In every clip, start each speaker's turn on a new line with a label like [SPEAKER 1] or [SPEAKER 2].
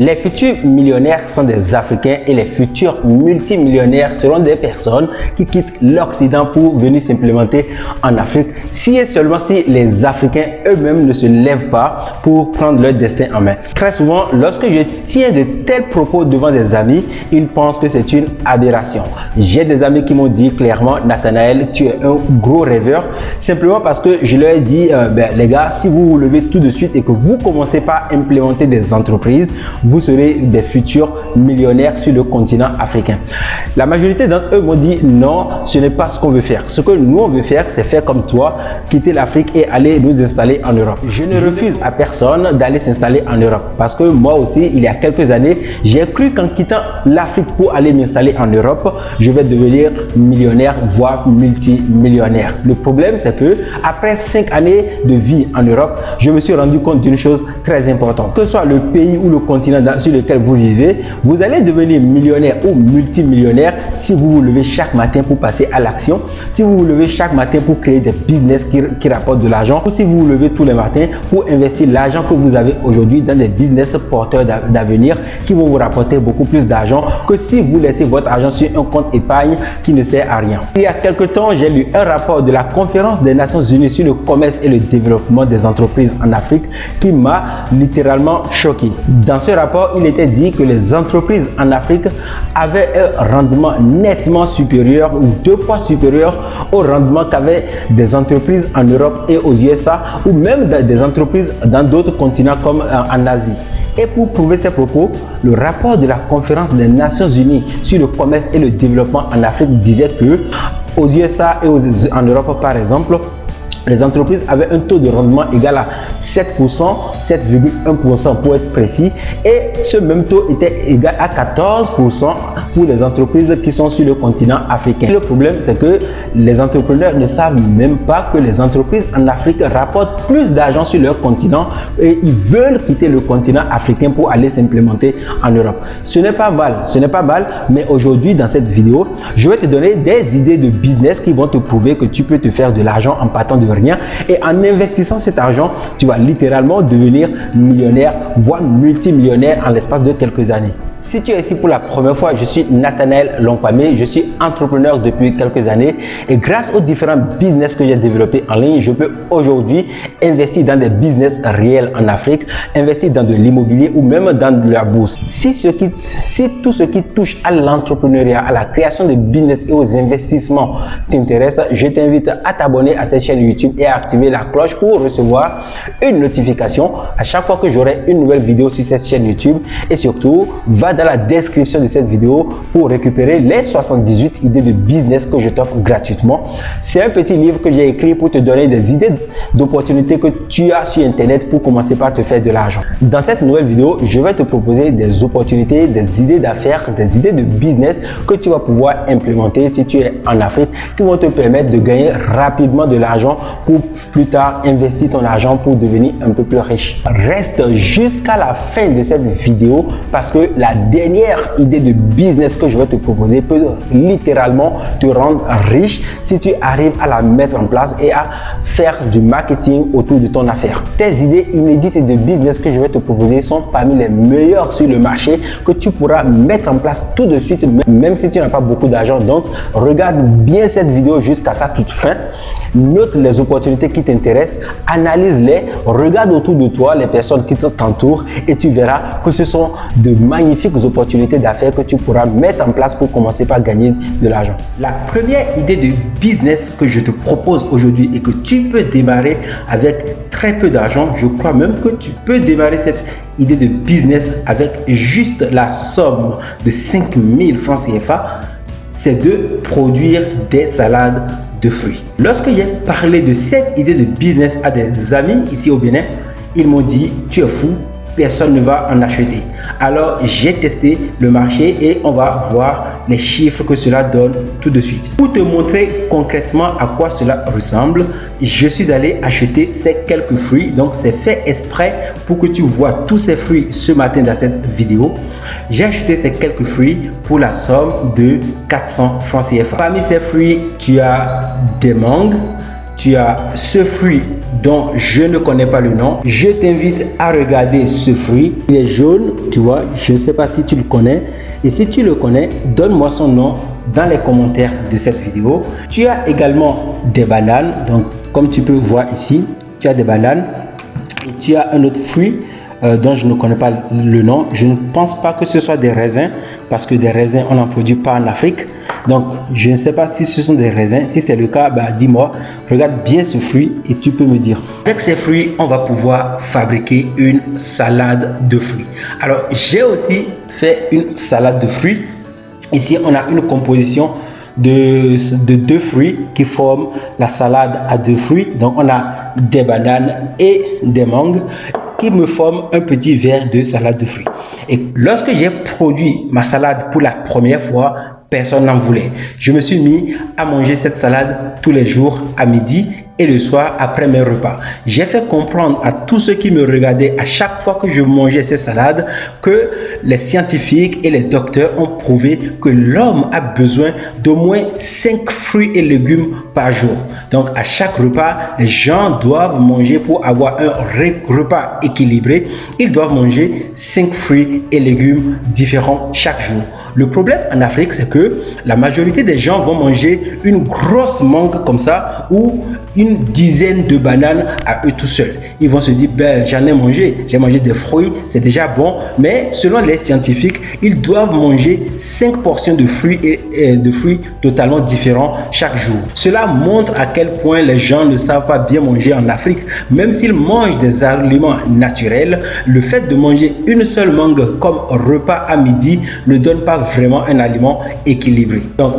[SPEAKER 1] Les futurs millionnaires sont des Africains et les futurs multimillionnaires seront des personnes qui quittent l'Occident pour venir s'implémenter en Afrique, si et seulement si les Africains eux-mêmes ne se lèvent pas pour prendre leur destin en main. Très souvent, lorsque je tiens de tels propos devant des amis, ils pensent que c'est une aberration. J'ai des amis qui m'ont dit clairement, Nathanaël, tu es un gros rêveur, simplement parce que je leur ai dit, les gars, si vous vous levez tout de suite et que vous commencez par implémenter des entreprises, vous serez des futurs millionnaires sur le continent africain. La majorité d'entre eux m'ont dit non, ce n'est pas ce qu'on veut faire. Ce que nous on veut faire, c'est faire comme toi, quitter l'Afrique et aller nous installer en Europe. Je ne refuse à personne d'aller s'installer en Europe parce que moi aussi, il y a quelques années, j'ai cru qu'en quittant l'Afrique pour aller m'installer en Europe, je vais devenir millionnaire, voire multimillionnaire. Le problème, c'est que après 5 années de vie en Europe, je me suis rendu compte d'une chose très importante. Que ce soit le pays ou le continent sur lequel vous vivez, vous allez devenir millionnaire ou multimillionnaire si vous vous levez chaque matin pour passer à l'action, si vous vous levez chaque matin pour créer des business qui rapportent de l'argent, ou si vous vous levez tous les matins pour investir l'argent que vous avez aujourd'hui dans des business porteurs d'avenir qui vont vous rapporter beaucoup plus d'argent que si vous laissez votre argent sur un compte épargne qui ne sert à rien. Il y a quelque temps, j'ai lu un rapport de la Conférence des Nations Unies sur le commerce et le développement des entreprises en Afrique qui m'a littéralement choqué. Dans ce rapport, il était dit que les entreprises en Afrique avaient un rendement nettement supérieur ou 2 fois supérieur au rendement qu'avaient des entreprises en Europe et aux USA ou même des entreprises dans d'autres continents comme en Asie. Et pour prouver ces propos, le rapport de la Conférence des Nations Unies sur le commerce et le développement en Afrique disait que aux USA et en Europe par exemple, les entreprises avaient un taux de rendement égal à 7%, 7,1% pour être précis, et ce même taux était égal à 14% pour les entreprises qui sont sur le continent africain. Le problème, c'est que les entrepreneurs ne savent même pas que les entreprises en Afrique rapportent plus d'argent sur leur continent et ils veulent quitter le continent africain pour aller s'implémenter en Europe. Ce n'est pas mal, mais aujourd'hui dans cette vidéo, je vais te donner des idées de business qui vont te prouver que tu peux te faire de l'argent en partant de rien, et en investissant cet argent, tu vas littéralement devenir millionnaire, voire multimillionnaire en l'espace de quelques années. Si tu es ici pour la première fois, je suis Nathanaël Longpamé, je suis entrepreneur depuis quelques années et grâce aux différents business que j'ai développés en ligne, je peux aujourd'hui investir dans des business réels en Afrique, investir dans de l'immobilier ou même dans de la bourse. Si tout ce qui touche à l'entrepreneuriat, à la création de business et aux investissements t'intéresse, je t'invite à t'abonner à cette chaîne YouTube et à activer la cloche pour recevoir une notification à chaque fois que j'aurai une nouvelle vidéo sur cette chaîne YouTube. Et surtout, va dans la description de cette vidéo pour récupérer les 78 idées de business que je t'offre gratuitement. C'est un petit livre que j'ai écrit pour te donner des idées d'opportunités que tu as sur internet pour commencer par te faire de l'argent. Dans cette nouvelle vidéo, je vais te proposer des opportunités, des idées d'affaires, des idées de business que tu vas pouvoir implémenter si tu es en Afrique, qui vont te permettre de gagner rapidement de l'argent pour plus tard investir ton argent pour devenir un peu plus riche. Reste jusqu'à la fin de cette vidéo parce que la dernière idée de business que je vais te proposer peut littéralement te rendre riche si tu arrives à la mettre en place et à faire du marketing autour de ton affaire. Tes idées inédites de business que je vais te proposer sont parmi les meilleures sur le marché que tu pourras mettre en place tout de suite, même si tu n'as pas beaucoup d'argent. Donc, regarde bien cette vidéo jusqu'à sa toute fin. Note les opportunités qui t'intéressent, analyse-les, regarde autour de toi les personnes qui t'entourent et tu verras que ce sont de magnifiques opportunités d'affaires que tu pourras mettre en place pour commencer par gagner de l'argent. La première idée de business que je te propose aujourd'hui et que tu peux démarrer avec très peu d'argent, je crois même que tu peux démarrer cette idée de business avec juste la somme de 5000 francs CFA, c'est de produire des salades de fruits. Lorsque j'ai parlé de cette idée de business à des amis ici au Bénin, ils m'ont dit tu es fou, personne ne va en acheter. Alors j'ai testé le marché et on va voir les chiffres que cela donne tout de suite. Pour te montrer concrètement à quoi cela ressemble, je suis allé acheter ces quelques fruits. Donc c'est fait exprès pour que tu vois tous ces fruits ce matin dans cette vidéo. J'ai acheté ces quelques fruits pour la somme de 400 francs CFA. Parmi ces fruits, tu as des mangues, tu as ce fruit dont je ne connais pas le nom. Je t'invite à regarder ce fruit. Il est jaune, tu vois, je ne sais pas si tu le connais. Et si tu le connais, donne-moi son nom dans les commentaires de cette vidéo. Tu as également des bananes. Donc, comme tu peux voir ici, tu as des bananes. Et tu as un autre fruit dont je ne connais pas le nom. Je ne pense pas que ce soit des raisins, parce que des raisins, on n'en produit pas en Afrique. Donc, je ne sais pas si ce sont des raisins. Si c'est le cas, bah, dis-moi, regarde bien ce fruit et tu peux me dire. Avec ces fruits, on va pouvoir fabriquer une salade de fruits. Alors, j'ai aussi fait une salade de fruits. Ici, on a une composition de 2 fruits qui forment la salade à 2 fruits. Donc, on a des bananes et des mangues qui me forment un petit verre de salade de fruits. Et lorsque j'ai produit ma salade pour la première fois, personne n'en voulait. Je me suis mis à manger cette salade tous les jours à midi et le soir après mes repas. J'ai fait comprendre à tous ceux qui me regardaient à chaque fois que je mangeais cette salade que les scientifiques et les docteurs ont prouvé que l'homme a besoin d'au moins 5 fruits et légumes par jour. Donc à chaque repas, les gens doivent manger pour avoir un repas équilibré. Ils doivent manger 5 fruits et légumes différents chaque jour. Le problème en Afrique, c'est que la majorité des gens vont manger une grosse mangue comme ça ou une dizaine de bananes à eux tout seuls. Ils vont se dire, ben j'en ai mangé, j'ai mangé des fruits, c'est déjà bon. Mais selon les scientifiques, ils doivent manger 5 portions de fruits et de fruits totalement différents chaque jour. Cela montre à quel point les gens ne savent pas bien manger en Afrique. Même s'ils mangent des aliments naturels, le fait de manger une seule mangue comme repas à midi ne donne pas vraiment un aliment équilibré. Donc,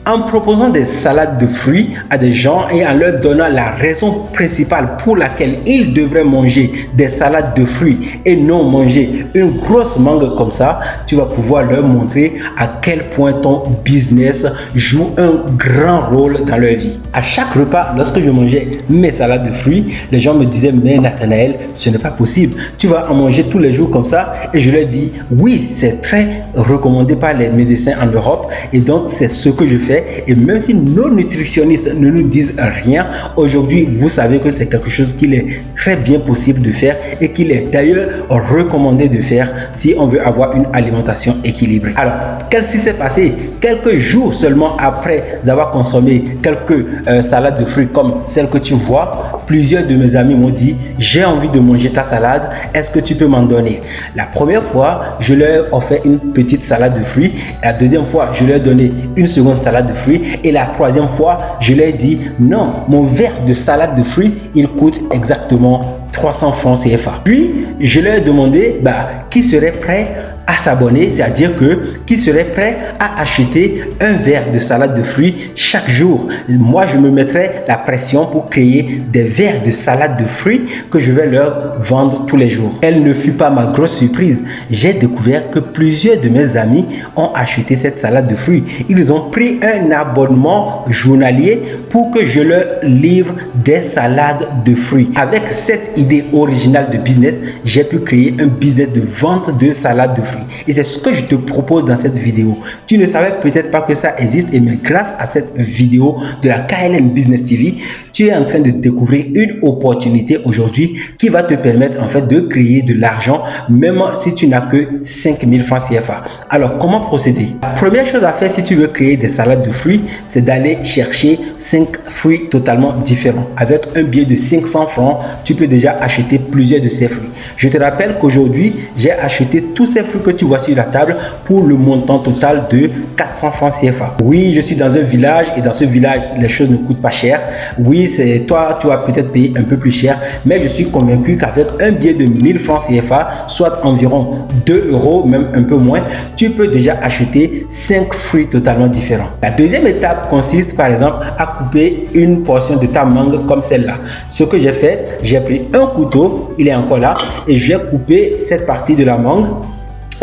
[SPEAKER 1] en proposant des salades de fruits à des gens et en leur donnant la raison principale pour laquelle ils devraient manger des salades de fruits et non manger une grosse mangue comme ça, tu vas pouvoir leur montrer à quel point ton business joue un grand rôle dans leur vie. À chaque repas, lorsque je mangeais mes salades de fruits, les gens me disaient, mais Nathanaël, ce n'est pas possible, tu vas en manger tous les jours comme ça. Et je leur dis, oui, c'est très recommandé par les médecins en Europe et donc c'est ce que je fais. Et même si nos nutritionnistes ne nous disent rien, aujourd'hui, vous savez que c'est quelque chose qu'il est très bien possible de faire et qu'il est d'ailleurs recommandé de faire si on veut avoir une alimentation équilibrée. Alors, qu'est-ce qui s'est passé? Quelques jours seulement après avoir consommé quelques salades de fruits comme celle que tu vois, plusieurs de mes amis m'ont dit, j'ai envie de manger ta salade, est-ce que tu peux m'en donner? La première fois, je leur ai offert une petite salade de fruits. La deuxième fois, je leur ai donné une seconde salade de fruits et la troisième fois je leur ai dit non, mon verre de salade de fruits il coûte exactement 300 francs CFA. Puis je leur ai demandé qui serait prêt à s'abonner, c'est-à-dire que qui serait prêt à acheter un verre de salade de fruits chaque jour. Moi, je me mettrais la pression pour créer des verres de salade de fruits que je vais leur vendre tous les jours. Elle ne fut pas ma grosse surprise. J'ai découvert que plusieurs de mes amis ont acheté cette salade de fruits. Ils ont pris un abonnement journalier pour que je leur livre des salades de fruits. Avec cette idée originale de business, j'ai pu créer un business de vente de salade de fruits. Et c'est ce que je te propose dans cette vidéo. Tu ne savais peut-être pas que ça existe, et mais grâce à cette vidéo de la KLM Business TV, tu es en train de découvrir une opportunité aujourd'hui qui va te permettre en fait de créer de l'argent même si tu n'as que 5000 francs CFA. Alors comment procéder? La première chose à faire si tu veux créer des salades de fruits, c'est d'aller chercher 5 fruits totalement différents. Avec un billet de 500 francs, tu peux déjà acheter plusieurs de ces fruits. Je te rappelle qu'aujourd'hui, j'ai acheté tous ces fruits que tu vois sur la table pour le montant total de 400 francs CFA. Oui, je suis dans un village et dans ce village, les choses ne coûtent pas cher. Oui, c'est toi, tu vas peut-être payer un peu plus cher, mais je suis convaincu qu'avec un billet de 1000 francs CFA, soit environ 2 euros, même un peu moins, tu peux déjà acheter 5 fruits totalement différents. La deuxième étape consiste par exemple à couper une portion de ta mangue comme celle-là. Ce que j'ai fait, j'ai pris un couteau, il est encore là, et j'ai coupé cette partie de la mangue.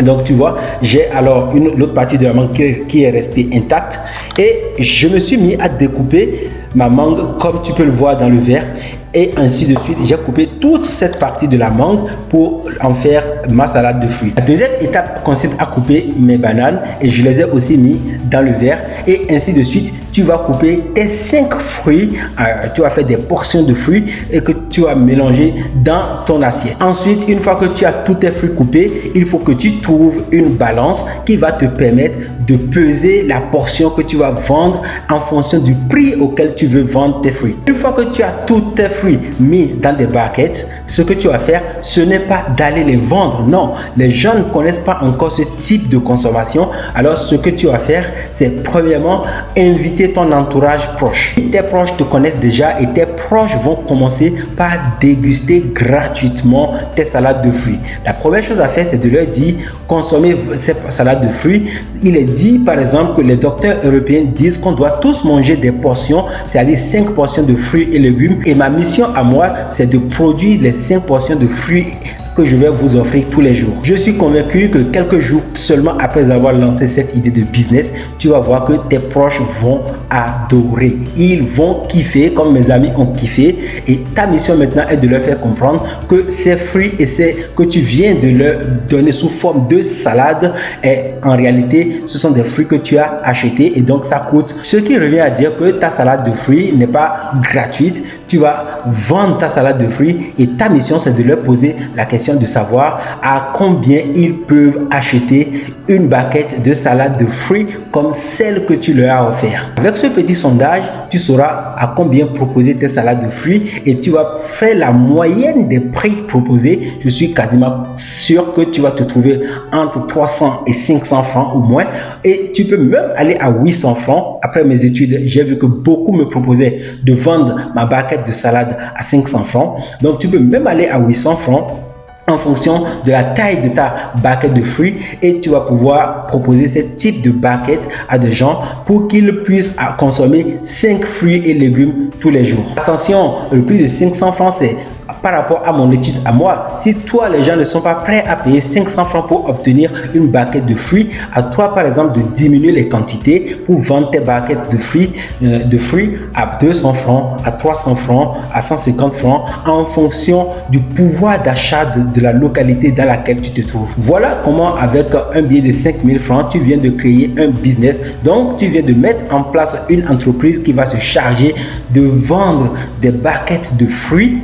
[SPEAKER 1] Donc tu vois, j'ai alors l'autre partie de la mangue qui est restée intacte et je me suis mis à découper ma mangue comme tu peux le voir dans le verre. Et ainsi de suite, j'ai coupé toute cette partie de la mangue pour en faire ma salade de fruits. La deuxième étape consiste à couper mes bananes et je les ai aussi mis dans le verre. Et ainsi de suite, tu vas couper tes 5 fruits. Tu vas faire des portions de fruits et que tu vas mélanger dans ton assiette. Ensuite, une fois que tu as tous tes fruits coupés, il faut que tu trouves une balance qui va te permettre de peser la portion que tu vas vendre en fonction du prix auquel tu veux vendre tes fruits. Une fois que tu as tous tes fruits mis dans des baguettes, ce que tu vas faire, ce n'est pas d'aller les vendre. Non, les gens ne connaissent pas encore ce type de consommation. Alors, ce que tu vas faire, c'est premièrement inviter ton entourage proche. Tes proches te connaissent déjà et tes proches vont commencer par déguster gratuitement tes salades de fruits. La première chose à faire, c'est de leur dire consommer ces salades de fruits. Il est dit, par exemple, que les docteurs européens disent qu'on doit tous manger des portions, c'est-à-dire 5 portions de fruits et légumes. Et ma mission à moi, c'est de produire les 5 portions de fruits que je vais vous offrir tous les jours. Je suis convaincu que quelques jours seulement après avoir lancé cette idée de business, tu vas voir que tes proches vont adorer. Ils vont kiffer comme mes amis ont kiffé. Et ta mission maintenant est de leur faire comprendre que ces fruits et que tu viens de leur donner sous forme de salade, et en réalité, ce sont des fruits que tu as achetés et donc ça coûte. Ce qui revient à dire que ta salade de fruits n'est pas gratuite. Tu vas vendre ta salade de fruits et ta mission, c'est de leur poser la question de savoir à combien ils peuvent acheter une baguette de salade de fruits comme celle que tu leur as offert. Avec ce petit sondage, tu sauras à combien proposer tes salades de fruits et tu vas faire la moyenne des prix proposés. Je suis quasiment sûr que tu vas te trouver entre 300 et 500 francs au moins et tu peux même aller à 800 francs. Après mes études, j'ai vu que beaucoup me proposaient de vendre ma baguette de salade à 500 francs. Donc tu peux même aller à 800 francs en fonction de la taille de ta baguette de fruits et tu vas pouvoir proposer ce type de baguette à des gens pour qu'ils puissent consommer 5 fruits et légumes tous les jours. Attention, le prix de 500 francs, c'est par rapport à mon étude à moi. Si toi, les gens ne sont pas prêts à payer 500 francs pour obtenir une baguette de fruits, à toi, par exemple, de diminuer les quantités pour vendre tes baguettes de fruits à 200 francs, à 300 francs, à 150 francs, en fonction du pouvoir d'achat de la localité dans laquelle tu te trouves. Voilà comment, avec un billet de 5000 francs, tu viens de créer un business. Donc, tu viens de mettre en place une entreprise qui va se charger de vendre des baguettes de fruits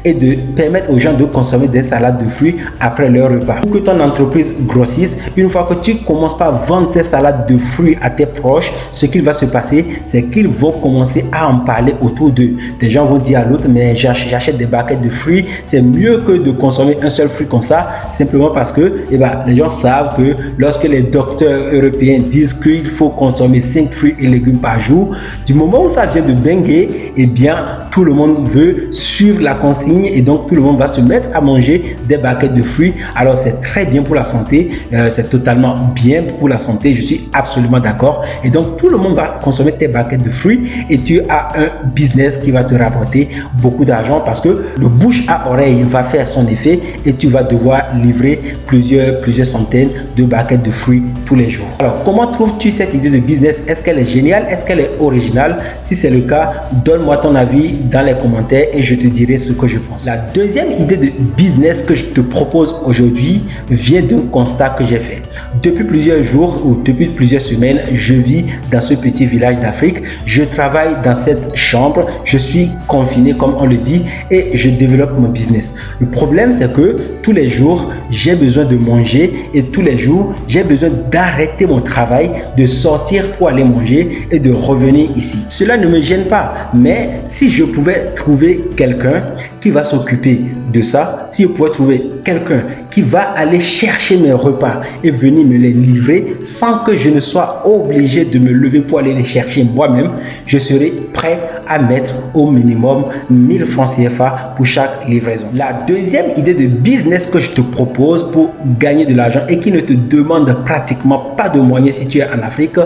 [SPEAKER 1] et de permettre aux gens de consommer des salades de fruits après leur repas. Pour que ton entreprise grossisse, une fois que tu commences par vendre ces salades de fruits à tes proches, ce qu'il va se passer, c'est qu'ils vont commencer à en parler autour d'eux. Des gens vont dire à l'autre, mais j'achète des baguettes de fruits, c'est mieux que de consommer un seul fruit comme ça, simplement parce que les gens savent que lorsque les docteurs européens disent qu'il faut consommer 5 fruits et légumes par jour, du moment où ça vient de Bengué, tout le monde veut suivre la consigne et donc tout le monde va se mettre à manger des baguettes de fruits. Alors c'est très bien pour la santé, c'est totalement bien pour la santé, je suis absolument d'accord. Et donc tout le monde va consommer tes baguettes de fruits et tu as un business qui va te rapporter beaucoup d'argent parce que le bouche à oreille va faire son effet et tu vas devoir livrer plusieurs centaines de baguettes de fruits tous les jours. Alors comment trouves-tu cette idée de business? Est-ce qu'elle est géniale? Est-ce qu'elle est originale? Si c'est le cas, donne-moi ton avis dans les commentaires et je te dirai ce que je pense. La deuxième idée de business que je te propose aujourd'hui vient d'un constat que j'ai fait. Depuis plusieurs jours ou depuis plusieurs semaines, je vis dans ce petit village d'Afrique. Je travaille dans cette chambre. Je suis confiné, comme on le dit, et je développe mon business. Le problème, c'est que tous les jours, j'ai besoin de manger et tous les jours, j'ai besoin d'arrêter mon travail, de sortir pour aller manger et de revenir ici. Cela ne me gêne pas, mais si je pouvais trouver quelqu'un qui va s'occuper de ça, si je pouvais trouver quelqu'un qui va aller chercher mes repas et venir me les livrer sans que je ne sois obligé de me lever pour aller les chercher moi-même, je serais prêt à mettre au minimum 1000 francs CFA pour chaque livraison. La deuxième idée de business que je te propose pour gagner de l'argent et qui ne te demande pratiquement pas de moyens si tu es en Afrique,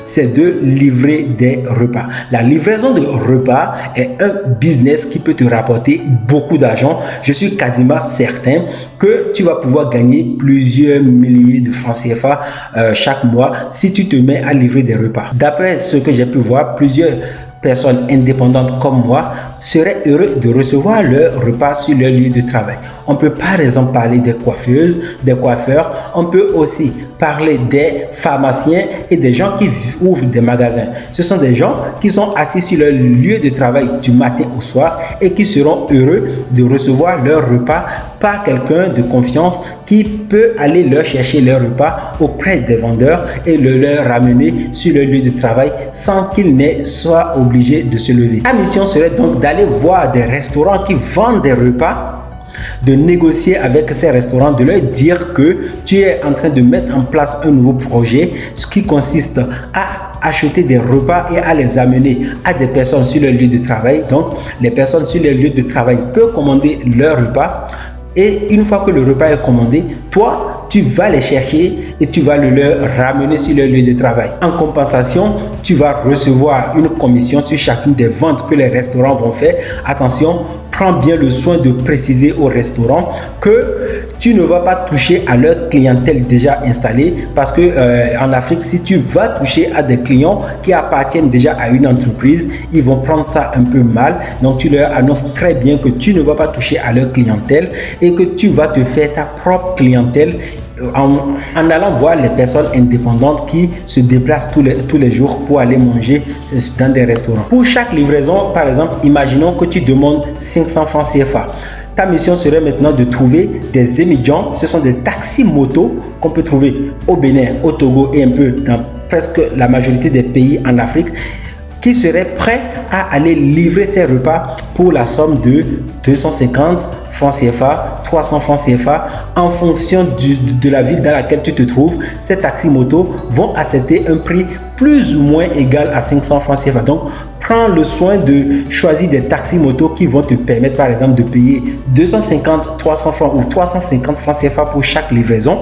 [SPEAKER 1] c'est de livrer des repas. La livraison de repas est un business qui peut te rapporter beaucoup d'argent. Je suis quasiment certain que tu vas pouvoir gagner plusieurs milliers de francs CFA chaque mois si tu te mets à livrer des repas. D'après ce que j'ai pu voir, plusieurs personnes indépendantes comme moi seraient heureux de recevoir leur repas sur leur lieu de travail. On peut par exemple parler des coiffeuses, des coiffeurs, on peut aussi parler des pharmaciens et des gens qui ouvrent des magasins. Ce sont des gens qui sont assis sur leur lieu de travail du matin au soir et qui seront heureux de recevoir leur repas par quelqu'un de confiance qui peut aller leur chercher leur repas auprès des vendeurs et le leur ramener sur le lieu de travail sans qu'ils ne soient obligés de se lever. La mission serait donc d'aller voir des restaurants qui vendent des repas, de négocier avec ces restaurants, de leur dire que tu es en train de mettre en place un nouveau projet, ce qui consiste à acheter des repas et à les amener à des personnes sur le lieu de travail. Donc, les personnes sur le lieu de travail peuvent commander leur repas et une fois que le repas est commandé, toi, tu vas les chercher et tu vas le leur ramener sur le lieu de travail. En compensation, tu vas recevoir une commission sur chacune des ventes que les restaurants vont faire. Attention, prends bien le soin de préciser au restaurant que tu ne vas pas toucher à leur clientèle déjà installée parce que en Afrique, si tu vas toucher à des clients qui appartiennent déjà à une entreprise, ils vont prendre ça un peu mal. Donc, tu leur annonces très bien que tu ne vas pas toucher à leur clientèle et que tu vas te faire ta propre clientèle en allant voir les personnes indépendantes qui se déplacent tous les jours pour aller manger dans des restaurants. Pour chaque livraison, par exemple, imaginons que tu demandes 500 francs CFA. Ta mission serait maintenant de trouver des émigrants. Ce sont des taxis motos qu'on peut trouver au Bénin, au Togo et un peu dans presque la majorité des pays en Afrique qui seraient prêts à aller livrer ces repas pour la somme de 250 francs CFA, 300 francs CFA, en fonction de la ville dans laquelle tu te trouves. Ces taxis motos vont accepter un prix plus ou moins égal à 500 francs CFA. Donc, prends le soin de choisir des taxis motos qui vont te permettre, par exemple, de payer 250, 300 francs ou 350 francs CFA pour chaque livraison.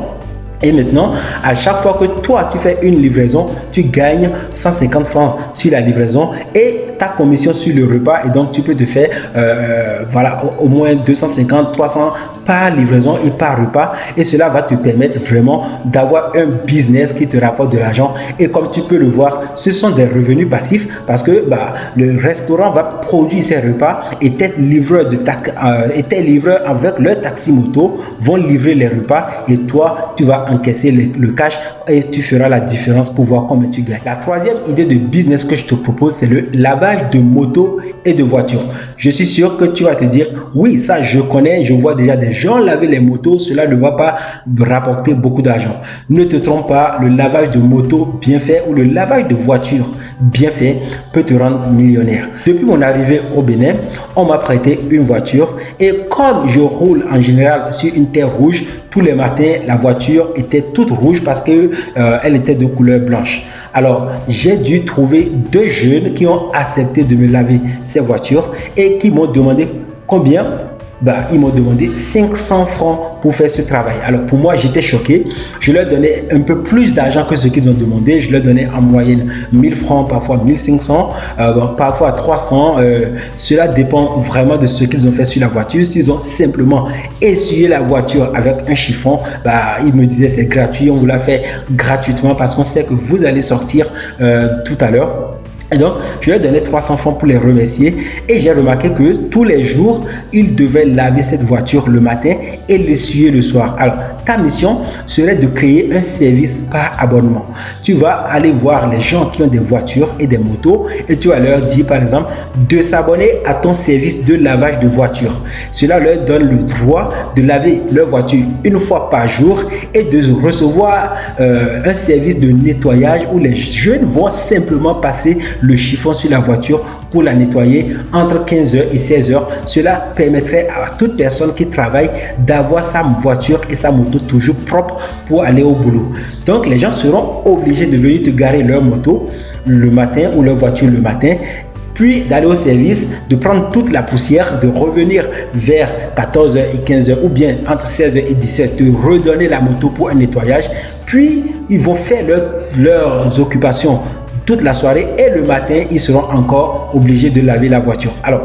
[SPEAKER 1] Et maintenant, à chaque fois que toi, tu fais une livraison, tu gagnes 150 francs sur la livraison et ta commission sur le repas. Et donc, tu peux te faire voilà, au moins 250, 300 par livraison et par repas. Et cela va te permettre vraiment d'avoir un business qui te rapporte de l'argent. Et comme tu peux le voir, ce sont des revenus passifs parce que le restaurant va produire ses repas et tes livreurs avec leur taxi moto vont livrer les repas et toi, tu vas encaisser le cash et tu feras la différence pour voir combien tu gagnes. La troisième idée de business que je te propose, c'est le lavage de motos et de voitures. Je suis sûr que tu vas te dire, oui, ça je connais, je vois déjà des gens laver les motos, cela ne va pas rapporter beaucoup d'argent. Ne te trompe pas, le lavage de moto bien fait ou le lavage de voiture bien fait peut te rendre millionnaire. Depuis mon arrivée au Bénin, on m'a prêté une voiture et comme je roule en général sur une terre rouge, tous les matins, la voiture était toute rouge parce qu'elle était de couleur blanche. Alors, j'ai dû trouver deux jeunes qui ont accepté de me laver ces voitures et qui m'ont demandé combien. Ils m'ont demandé 500 francs pour faire ce travail. Alors pour moi, j'étais choqué. Je leur donnais un peu plus d'argent que ce qu'ils ont demandé. Je leur donnais en moyenne 1000 francs, parfois 1500, parfois 300. Cela dépend vraiment de ce qu'ils ont fait sur la voiture. S'ils ont simplement essuyé la voiture avec un chiffon, ils me disaient c'est gratuit, on vous l'a fait gratuitement parce qu'on sait que vous allez sortir tout à l'heure. Et donc, je leur donnais 300 francs pour les remercier et j'ai remarqué que tous les jours, ils devaient laver cette voiture le matin et l'essuyer le soir. Alors, ta mission serait de créer un service par abonnement. Tu vas aller voir les gens qui ont des voitures et des motos et tu vas leur dire, par exemple, de s'abonner à ton service de lavage de voiture. Cela leur donne le droit de laver leur voiture une fois par jour et de recevoir un service de nettoyage où les jeunes vont simplement passer le chiffon sur la voiture pour la nettoyer entre 15h et 16h. Cela permettrait à toute personne qui travaille d'avoir sa voiture et sa moto toujours propre pour aller au boulot. Donc les gens seront obligés de venir te garer leur moto le matin ou leur voiture le matin, puis d'aller au service, de prendre toute la poussière, de revenir vers 14h et 15h ou bien entre 16h et 17h, de redonner la moto pour un nettoyage, puis ils vont faire leurs occupations toute la soirée et le matin, ils seront encore obligés de laver la voiture. Alors,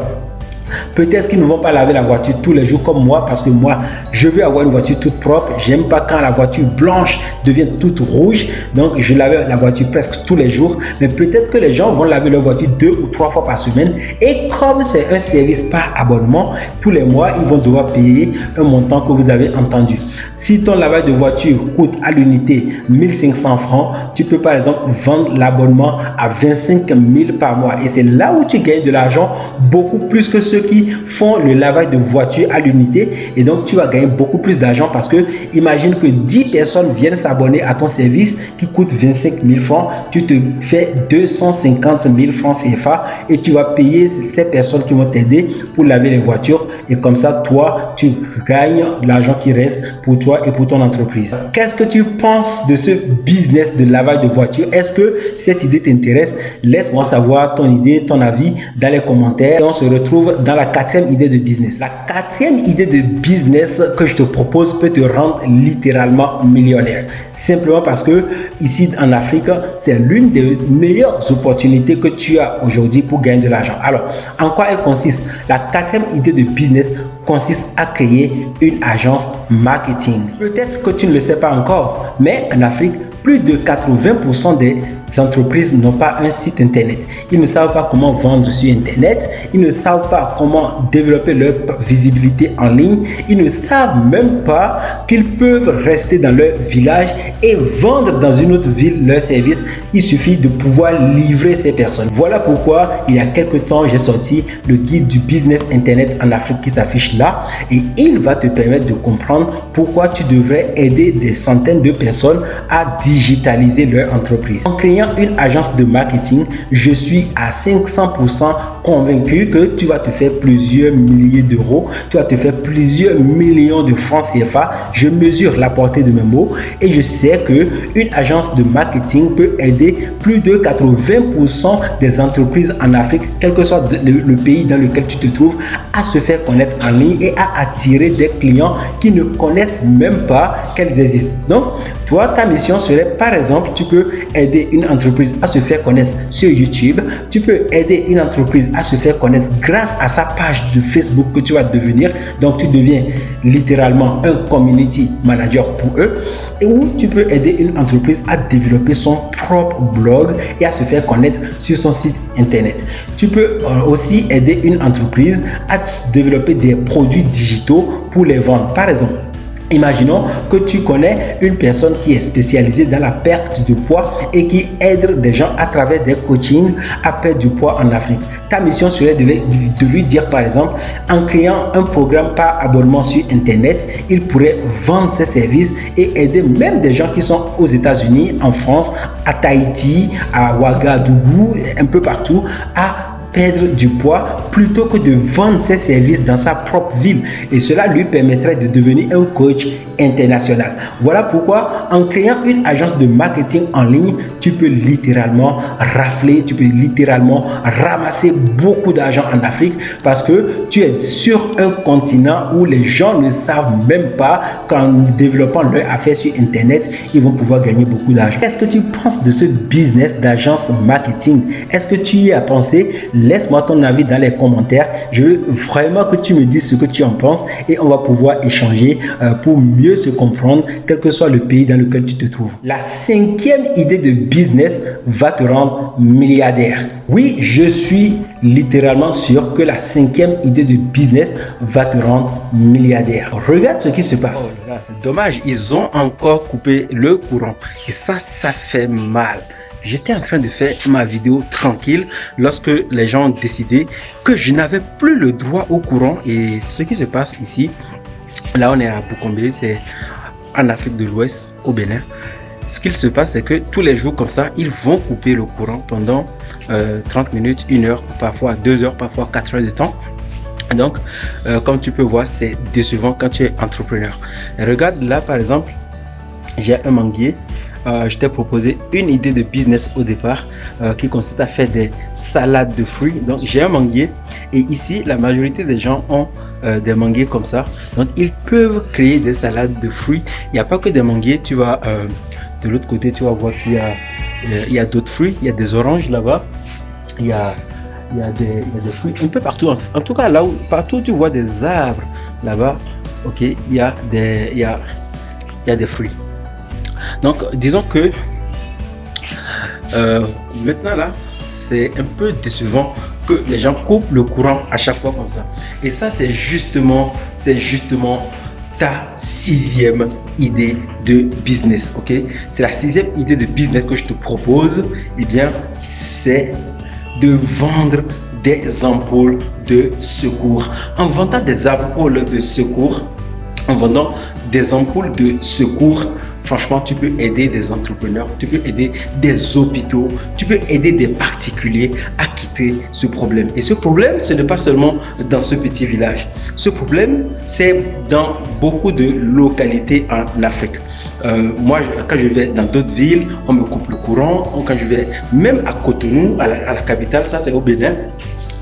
[SPEAKER 1] Peut-être qu'ils ne vont pas laver la voiture tous les jours comme moi, parce que moi, je veux avoir une voiture toute propre. J'aime pas quand la voiture blanche devient toute rouge. Donc, je lave la voiture presque tous les jours. Mais peut-être que les gens vont laver leur voiture 2 ou 3 fois par semaine. Et comme c'est un service par abonnement, tous les mois, ils vont devoir payer un montant que vous avez entendu. Si ton lavage de voiture coûte à l'unité 1500 francs, tu peux par exemple vendre l'abonnement à 25 000 par mois. Et c'est là où tu gagnes de l'argent, beaucoup plus que ceux qui font le lavage de voiture à l'unité. Et donc, tu vas gagner beaucoup plus d'argent parce que imagine que 10 personnes viennent s'abonner à ton service qui coûte 25 000 francs. Tu te fais 250 000 francs CFA et tu vas payer ces personnes qui vont t'aider pour laver les voitures. Et comme ça, toi, tu gagnes l'argent qui reste pour toi et pour ton entreprise. Qu'est-ce que tu penses de ce business de lavage de voiture? Est-ce que cette idée t'intéresse? Laisse-moi savoir ton idée, ton avis dans les commentaires. Et on se retrouve dans la 4e idée de business. La 4e idée de business que je te propose peut te rendre littéralement millionnaire. Simplement parce que ici en Afrique, c'est l'une des meilleures opportunités que tu as aujourd'hui pour gagner de l'argent. Alors, en quoi elle consiste? La 4e idée de business consiste à créer une agence marketing. Peut-être que tu ne le sais pas encore, mais en Afrique, plus de 80% des entreprises n'ont pas un site internet. Ils ne savent pas comment vendre sur internet. Ils ne savent pas comment développer leur visibilité en ligne. Ils ne savent même pas qu'ils peuvent rester dans leur village et vendre dans une autre ville leurs services. Il suffit de pouvoir livrer ces personnes. Voilà pourquoi il y a quelques temps, j'ai sorti le guide du business internet en Afrique qui s'affiche là, et il va te permettre de comprendre pourquoi tu devrais aider des centaines de personnes à digitaliser leur entreprise. En créant une agence de marketing, je suis à 500% convaincu que tu vas te faire plusieurs milliers d'euros, tu vas te faire plusieurs millions de francs CFA. Je mesure la portée de mes mots et je sais que une agence de marketing peut aider plus de 80% des entreprises en Afrique, quel que soit le pays dans lequel tu te trouves, à se faire connaître en ligne et à attirer des clients qui ne connaissent même pas qu'elles existent. Donc, toi, ta mission serait, par exemple, tu peux aider une entreprise à se faire connaître sur YouTube. Tu peux aider une entreprise à se faire connaître grâce à sa page de Facebook que tu vas devenir. Donc, tu deviens littéralement un community manager pour eux. Et où tu peux aider une entreprise à développer son propre blog et à se faire connaître sur son site internet. Tu peux aussi aider une entreprise à développer des produits digitaux pour les vendre. Par exemple, imaginons que tu connais une personne qui est spécialisée dans la perte de poids et qui aide des gens à travers des coachings à perdre du poids en Afrique. Ta mission serait de lui dire, par exemple, en créant un programme par abonnement sur Internet, il pourrait vendre ses services et aider même des gens qui sont aux États-Unis, en France, à Tahiti, à Ouagadougou, un peu partout, à perdre du poids plutôt que de vendre ses services dans sa propre ville, et cela lui permettrait de devenir un coach international. Voilà pourquoi en créant une agence de marketing en ligne, tu peux littéralement rafler, tu peux littéralement ramasser beaucoup d'argent en Afrique, parce que tu es sur un continent où les gens ne savent même pas qu'en développant leur affaire sur internet, ils vont pouvoir gagner beaucoup d'argent. Qu'est-ce que tu penses de ce business d'agence marketing? Est-ce que tu y as pensé? Laisse-moi ton avis dans les commentaires. Je veux vraiment que tu me dises ce que tu en penses et on va pouvoir échanger pour mieux se comprendre, quel que soit le pays dans lequel tu te trouves. La 5e idée de business va te rendre milliardaire. Oui, je suis littéralement sûr que la 5e idée de business va te rendre milliardaire. Regarde ce qui se passe. Oh là là, c'est dommage, ils ont encore coupé le courant et ça fait mal. J'étais en train de faire ma vidéo tranquille lorsque les gens ont décidé que je n'avais plus le droit au courant. Et ce qui se passe ici, là on est à Boukombe, c'est en Afrique de l'Ouest, au Bénin. Ce qu'il se passe, c'est que tous les jours comme ça, ils vont couper le courant pendant 30 minutes, 1 heure, parfois 2 heures, parfois 4 heures de temps. Donc, comme tu peux voir, c'est décevant quand tu es entrepreneur. Et regarde là, par exemple, j'ai un manguier. Je t'ai proposé une idée de business au départ qui consiste à faire des salades de fruits. Donc j'ai un manguier et ici la majorité des gens ont des manguiers comme ça. Donc ils peuvent créer des salades de fruits. Il n'y a pas que des manguiers. Tu vas de l'autre côté, tu vas voir qu'il y a d'autres fruits. Il y a des oranges là-bas. Il y a il y a des fruits un peu partout. En tout cas, partout où tu vois des arbres là-bas, ok, il y a des fruits. Donc, disons que maintenant là, c'est un peu décevant que les gens coupent le courant à chaque fois comme ça. Et ça, c'est justement ta 6e idée de business, ok? C'est la 6e idée de business que je te propose. Eh bien, c'est de vendre des ampoules de secours. En vendant des ampoules de secours, franchement, tu peux aider des entrepreneurs, tu peux aider des hôpitaux, tu peux aider des particuliers à quitter ce problème. Et ce problème, ce n'est pas seulement dans ce petit village. Ce problème, c'est dans beaucoup de localités en Afrique. Moi, quand je vais dans d'autres villes, on me coupe le courant. Quand je vais même à Cotonou, à la capitale, ça c'est au Bénin,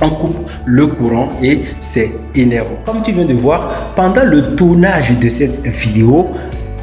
[SPEAKER 1] on coupe le courant et c'est énervant. Comme tu viens de voir, pendant le tournage de cette vidéo,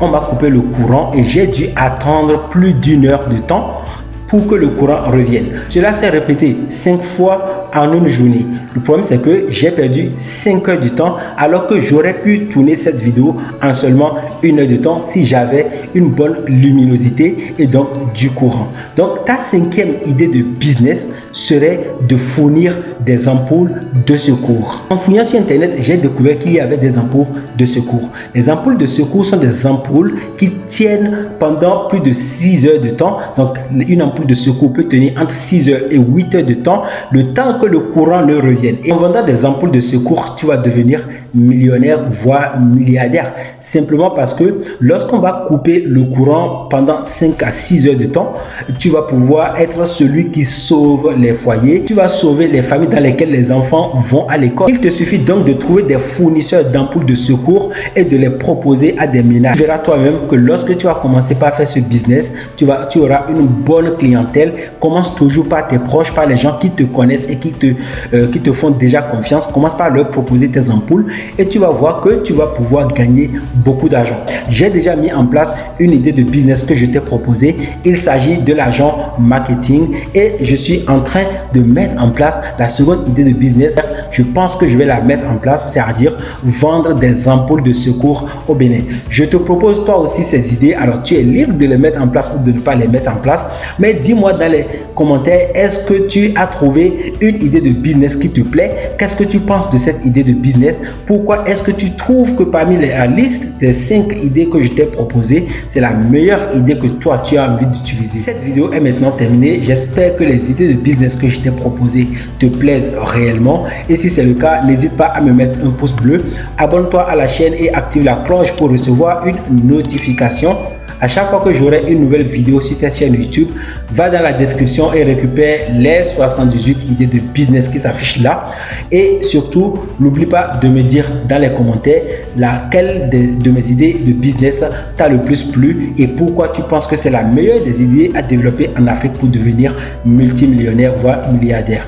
[SPEAKER 1] on m'a coupé le courant et j'ai dû attendre plus d'1 heure de temps pour que le courant revienne. Cela s'est répété 5 fois en une journée. Le problème, c'est que j'ai perdu 5 heures de temps alors que j'aurais pu tourner cette vidéo en seulement 1 heure de temps si j'avais une bonne luminosité et donc du courant. Donc, ta 5e idée de business serait de fournir des ampoules de secours. En fouillant sur Internet, j'ai découvert qu'il y avait des ampoules de secours. Les ampoules de secours sont des ampoules qui tiennent pendant plus de 6 heures de temps. Donc, une ampoule de secours peut tenir entre 6 heures et 8 heures de temps, le temps que le courant ne revienne. Et en vendant des ampoules de secours, tu vas devenir millionnaire, voire milliardaire. Simplement parce que lorsqu'on va couper le courant pendant 5 à 6 heures de temps, tu vas pouvoir être celui qui sauve les foyers. Tu vas sauver les familles dans lesquelles les enfants vont à l'école. Il te suffit donc de trouver des fournisseurs d'ampoules de secours et de les proposer à des ménages. Tu verras toi-même que lorsque tu vas commencer par faire ce business, tu auras une bonne clientèle. Commence toujours par tes proches, par les gens qui te connaissent et qui te font déjà confiance. Commence par leur proposer tes ampoules et tu vas voir que tu vas pouvoir gagner beaucoup d'argent. J'ai déjà mis en place une idée de business que je t'ai proposée. Il s'agit de l'agent marketing et je suis en train de mettre en place la seconde idée de business. Je pense que je vais la mettre en place, c'est-à-dire vendre des ampoules de secours au Bénin. Je te propose toi aussi ces idées. Alors, tu es libre de les mettre en place ou de ne pas les mettre en place. Mais dis-moi dans les commentaires, est-ce que tu as trouvé une idée de business qui te plaît? Qu'est-ce que tu penses de cette idée de business? Pourquoi est-ce que tu trouves que parmi la liste des 5 idées que je t'ai proposées, c'est la meilleure idée que toi tu as envie d'utiliser? Cette vidéo est maintenant terminée. J'espère que les idées de business que je t'ai proposées te plaisent réellement. Et si c'est le cas, n'hésite pas à me mettre un pouce bleu. Abonne-toi à la chaîne et active la cloche pour recevoir une notification. À chaque fois que j'aurai une nouvelle vidéo sur ta chaîne YouTube, va dans la description et récupère les 78 idées de business qui s'affichent là. Et surtout, n'oublie pas de me dire dans les commentaires laquelle de mes idées de business t'a le plus plu et pourquoi tu penses que c'est la meilleure des idées à développer en Afrique pour devenir multimillionnaire voire milliardaire.